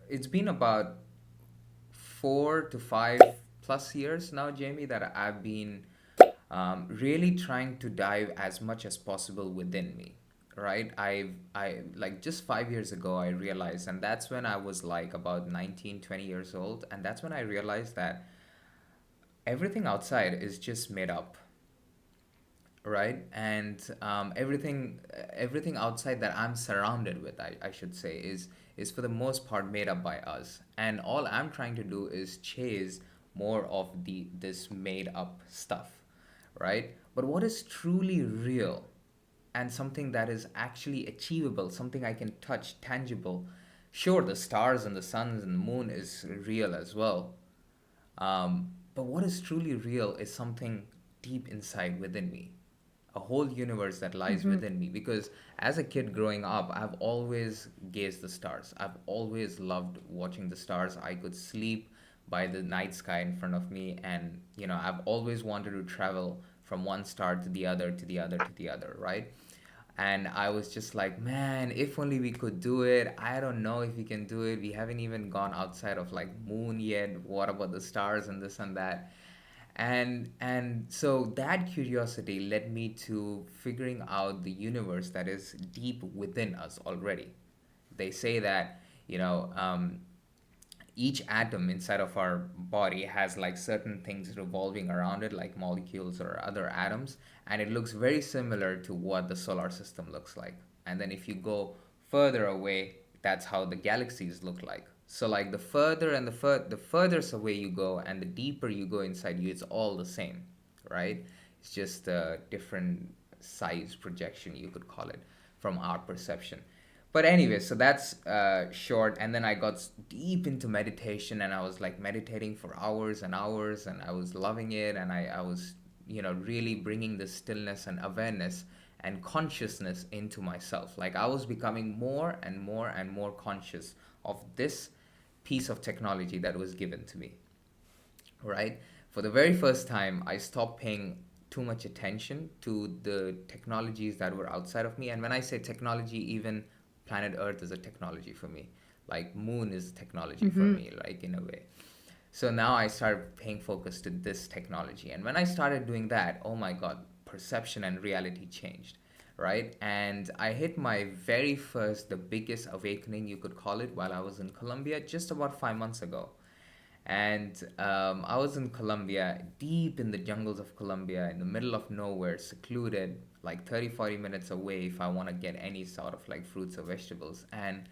it's been about 4 to 5 plus years now, Jamie, that I've been really trying to dive as much as possible within me. Right? I like just 5 years ago I realized, and that's when I was like about 19, 20 years old, and that's when I realized that everything outside is just made up, right? And everything outside that I'm surrounded with, I should say, is for the most part made up by us. And all I'm trying to do is chase more of the this made up stuff, right? But what is truly real and something that is actually achievable, something I can touch, tangible. Sure, the stars and the suns and the moon is real as well, but what is truly real is something deep inside within me, a whole universe that lies Mm-hmm. within me. Because as a kid growing up, I've always gazed the stars. I've always loved watching the stars. I could sleep by the night sky in front of me, and I've always wanted to travel from one star to the other, to the other, to the other, right? And I was just like, man, if only we could do it. I don't know if we can do it. We haven't even gone outside of like moon yet. What about the stars and this and that? And so that curiosity led me to figuring out the universe that is deep within us already. They say that, you know, each atom inside of our body has like certain things revolving around it, like molecules or other atoms, and it looks very similar to what the solar system looks like. And then if you go further away, that's how the galaxies look like. So like the further and the furthest away you go and the deeper you go inside you, it's all the same, right? It's just a different size projection, you could call it, from our perception. But anyway, so that's short. And then I got deep into meditation, and I was like meditating for hours and hours, and I was loving it. And I was, really bringing the stillness and awareness and consciousness into myself. Like I was becoming more and more and more conscious of this piece of technology that was given to me, right? For the very first time, I stopped paying too much attention to the technologies that were outside of me. And when I say technology, even planet Earth is a technology for me. Like moon is technology for Mm-hmm. me, like in a way. So now I started paying focus to this technology. And when I started doing that, oh my God, perception and reality changed, right? And I hit my very first, the biggest awakening, you could call it, while I was in Colombia just about 5 months ago. And I was in Colombia, deep in the jungles of Colombia, in the middle of nowhere, secluded, like 30, 40 minutes away if I want to get any sort of like fruits or vegetables. And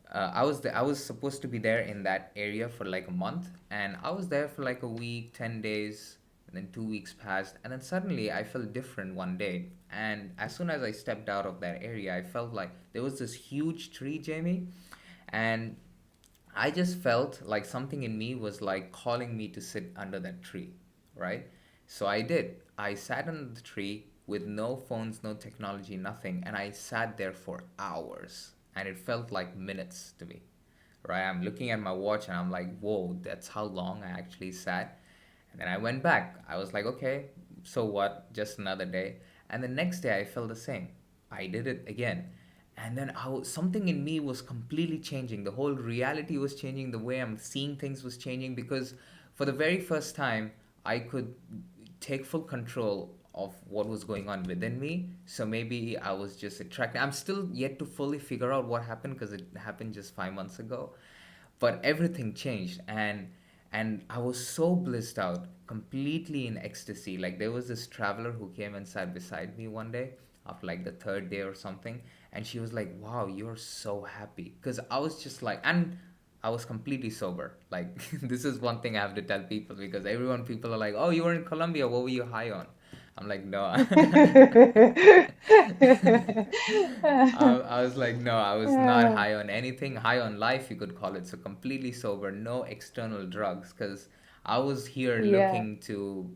I was supposed to be there in that area for like a month, and I was there for like a week, 10 days, and then 2 weeks passed, and then suddenly I felt different one day. And as soon as I stepped out of that area, I felt like there was this huge tree, Jamie, and I just felt like something in me was like calling me to sit under that tree, right? So I did. I sat under the tree with no phones, no technology, nothing, and I sat there for hours, and it felt like minutes to me, right? I'm looking at my watch and I'm like, whoa, that's how long I actually sat. And then I went back. I was like, okay, so what? Just another day. And the next day I felt the same. I did it again. And then something in me was completely changing. The whole reality was changing. The way I'm seeing things was changing, because for the very first time, I could take full control of what was going on within me. So maybe I was just attracted. I'm still yet to fully figure out what happened, because it happened just 5 months ago. But everything changed, and I was so blissed out, completely in ecstasy. Like there was this traveler who came and sat beside me one day after like the third day or something, and she was like, "Wow, you're so happy." Because I was just like, and I was completely sober. Like this is one thing I have to tell people, because people are like, "Oh, you were in Colombia. What were you high on?" I'm like, no. I was like, no, I was not high on anything. High on life, you could call it. So completely sober, no external drugs, because I was here Yeah. looking to,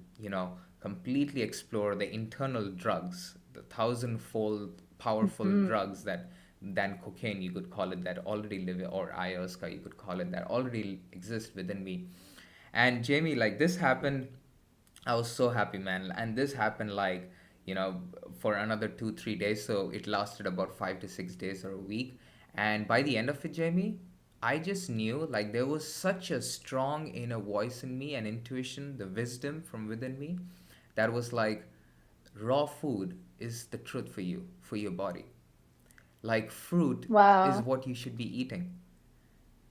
completely explore the internal drugs, the thousandfold powerful Mm-hmm. drugs that than cocaine, you could call it, that already live, or ayahuasca, you could call it, that already exist within me. And Jamie, like this happened, I was so happy, man. And this happened like, for another 2, 3 days. So it lasted about 5 to 6 days or a week. And by the end of it, Jamie, I just knew like there was such a strong inner voice in me and intuition, the wisdom from within me that was like raw food is the truth for you, for your body. Like fruit is Wow. what you should be eating.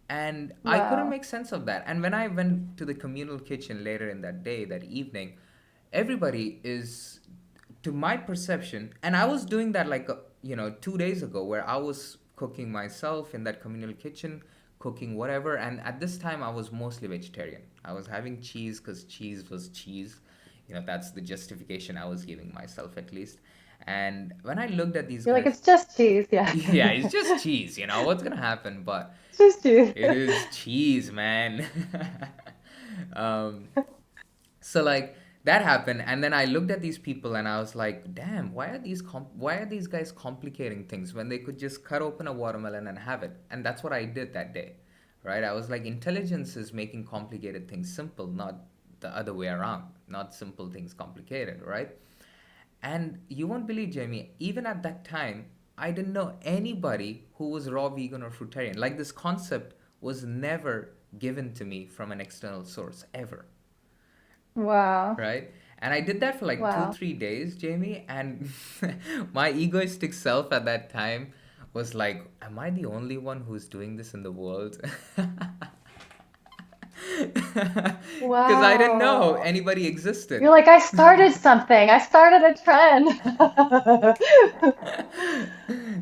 And I couldn't Wow. make sense of that. And when I went to the communal kitchen later in that day, that evening, everybody is, to my perception, and I was doing that like, 2 days ago, where I was cooking myself in that communal kitchen, cooking whatever. And at this time, I was mostly vegetarian. I was having cheese because cheese was cheese. That's the justification I was giving myself, at least. And when I looked at these You're like, guys, it's just cheese. Yeah. yeah, it's just cheese, what's gonna happen? But It's just cheese. it is cheese, man. um, so like that happened, and then I looked at these people and I was like, damn, why are these guys complicating things when they could just cut open a watermelon and have it? And that's what I did that day, right? I was like, intelligence is making complicated things simple, not the other way around. Not simple things complicated, right? And you won't believe, Jamie, even at that time, I didn't know anybody who was raw vegan or fruitarian. Like this concept was never given to me from an external source, ever. Wow. Right? And I did that for like two, Wow. 3 days, Jamie. And my egoistic self at that time was like, am I the only one who's doing this in the world? Because I didn't know Wow. anybody You're existed. like, I started something. I started a trend.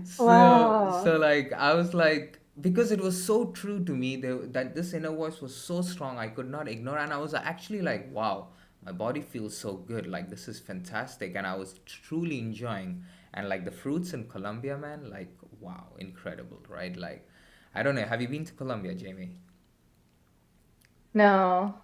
So Wow. like I was like, because it was so true to me that this inner voice was so strong, I could not ignore. And I was actually like, wow, my body feels so good, like this is fantastic. And I was truly enjoying. And like the fruits in Colombia, man, like wow, incredible, right? Like I don't know, have you been to Colombia, Jamie? No,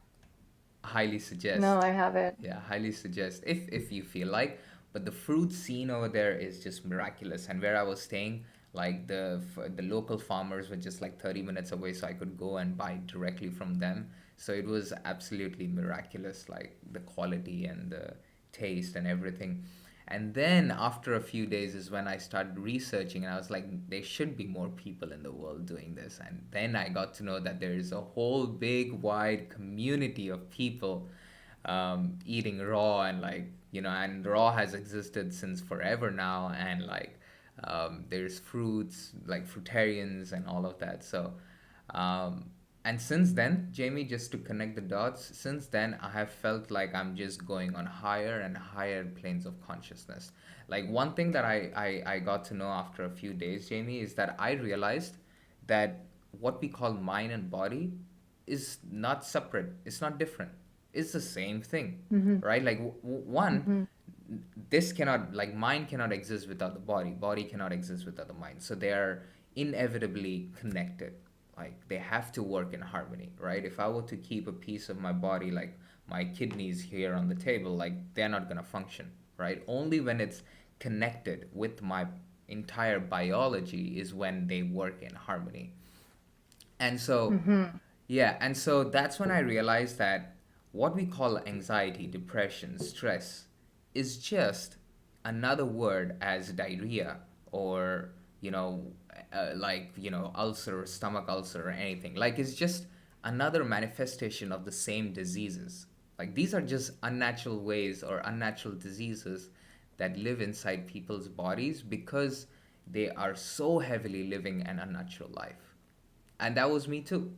Highly no, suggest. I haven't. Yeah, highly suggest if you feel like. But the fruit scene over there is just miraculous. And where I was staying, like the local farmers were just like 30 minutes away, so I could go and buy directly from them. So it was absolutely miraculous, like the quality and the taste and everything. And then after a few days is when I started researching, and I was like, there should be more people in the world doing this. And then I got to know that there is a whole big, wide community of people eating raw, and like, and raw has existed since forever now. And like, there's fruits, like fruitarians and all of that. So, um, and since then, Jamie, just to connect the dots, since then I have felt like I'm just going on higher and higher planes of consciousness. Like one thing that I got to know after a few days, Jamie, is that I realized that what we call mind and body is not separate. It's not different. It's the same thing, Hmm. right? Like one, Hmm. this cannot, like mind cannot exist without the body. Body cannot exist without the mind. So they are inevitably connected. Like they have to work in harmony, right? If I were to keep a piece of my body, like my kidneys here on the table, like they're not gonna function, right? Only when it's connected with my entire biology is when they work in harmony. And so, Hmm. yeah, and so that's when I realized that what we call anxiety, depression, stress is just another word as diarrhea, or, ulcer, stomach ulcer, or anything. Like it's just another manifestation of the same diseases. Like these are just unnatural ways or unnatural diseases that live inside people's bodies because they are so heavily living an unnatural life. And that was me too,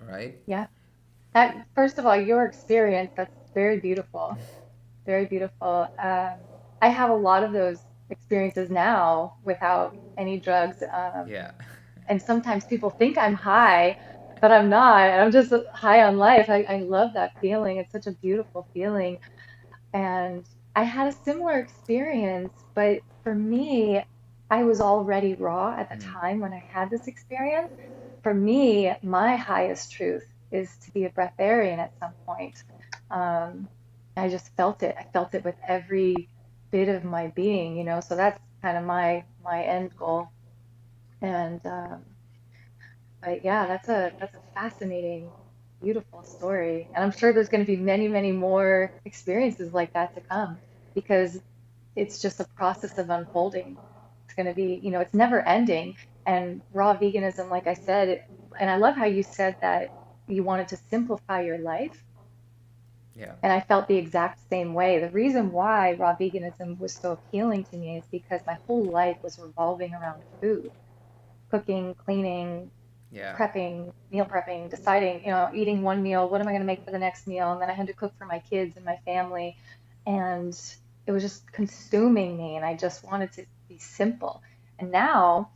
right? Yeah. That, first of all, your experience, that's very beautiful. Very beautiful. I have a lot of those experiences now without any drugs. Yeah. And sometimes people think I'm high, but I'm not. I'm just high on life. I love that feeling. It's such a beautiful feeling. And I had a similar experience, but for me, I was already raw at the Mm. time when I had this experience. For me, my highest truth is to be a breatharian at some point. Um, I just felt it. I felt it with every bit of my being, So that's kind of my end goal. And but yeah, that's a fascinating, beautiful story. And I'm sure there's going to be many, many more experiences like that to come because it's just a process of unfolding. It's going to be, it's never ending. And raw veganism, like I said, and I love how you said that you wanted to simplify your life. Yeah. And I felt the exact same way. The reason why raw veganism was so appealing to me is because my whole life was revolving around food, cooking, cleaning, Yeah. prepping, meal prepping, deciding, eating one meal, what am I going to make for the next meal? And then I had to cook for my kids and my family. And it was just consuming me. And I just wanted to be simple. And now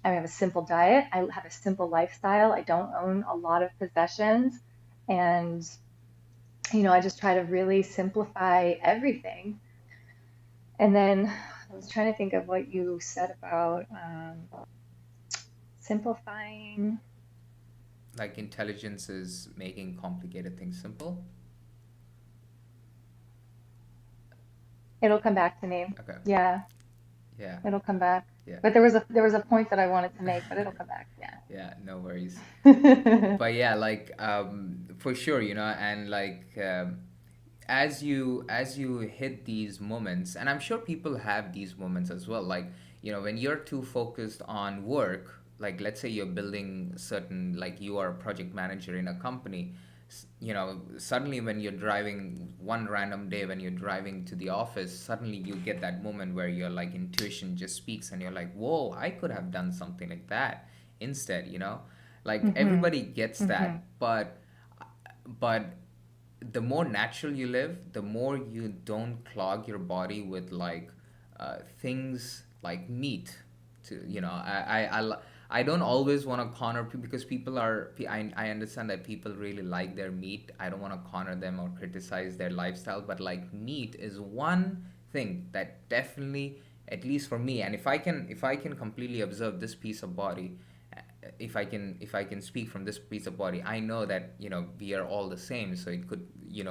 I have a simple diet. I have a simple lifestyle. I don't own a lot of possessions. And, I just try to really simplify everything. And then I was trying to think of what you said about simplifying. Like intelligence is making complicated things simple. It'll come back to me. Okay. Yeah, Yeah. it'll come back. Yeah. But there was a point that I wanted to make, but it'll come back. Yeah, no worries. Yeah. But yeah, like for sure, and like as you hit these moments, and I'm sure people have these moments as well, like when you're too focused on work, like let's say you're building certain, like you are a project manager in a company, suddenly when you're driving one random day, when you're driving to the office, suddenly you get that moment where your like intuition just speaks and you're like, whoa, I could have done something like that instead, like Hmm. everybody gets Hmm. that, but the more natural you live, the more you don't clog your body with like things like meat. To I don't always want to corner people because I understand that people really like their meat. I don't want to corner them or criticize their lifestyle, but like meat is one thing that definitely, at least for me, and if I can completely observe this piece of body, if I can speak from this piece of body, I know that we are all the same, so it could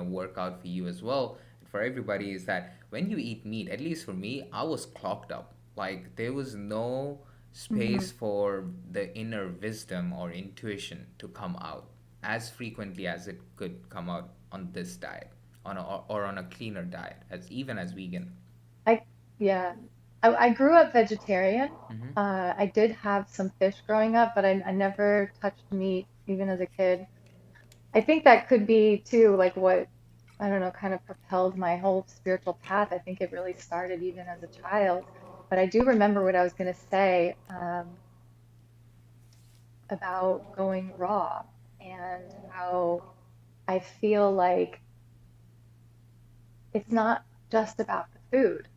work out for you as well, for everybody. Is that when you eat meat, at least for me, I was clogged up. Like there was no Hmm. space for the inner wisdom or intuition to come out as frequently as it could come out on this diet, or on a cleaner diet, as even as vegan. I yeah. I grew up vegetarian. Mm-hmm. I did have some fish growing up, but I never touched meat even as a kid. I think that could be too, like what, I don't know, kind of propelled my whole spiritual path. I think it really started even as a child. But I do remember what I was going to say about going raw and how I feel like it's not just about the food.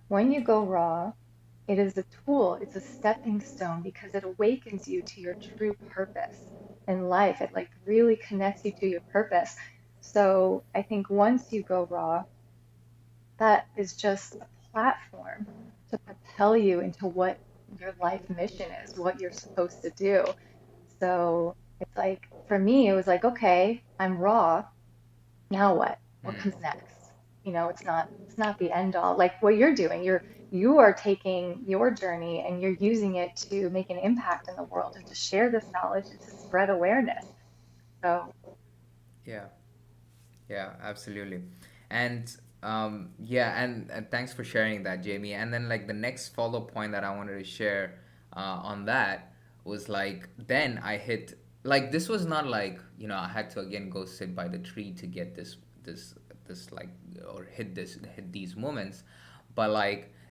When you go raw, it is a tool, it's a stepping stone because it awakens you to your true purpose in life. It like really connects you to your purpose. So I think once you go raw, that is just a platform to propel you into what your life mission is, what you're supposed to do. So it's like, for me, it was like, okay, I'm raw. Now what? What Mm. comes next? It's not the end all. Like what you're doing, you are taking your journey and you're using it to make an impact in the world and to share this knowledge and to spread awareness. So, Yeah. Yeah, absolutely. And yeah, and thanks for sharing that, Jamie. And then like the next follow point that I wanted to share on that was like then I hit, like this was not like I had to again go sit by the tree to get this like, or hit these moments, but like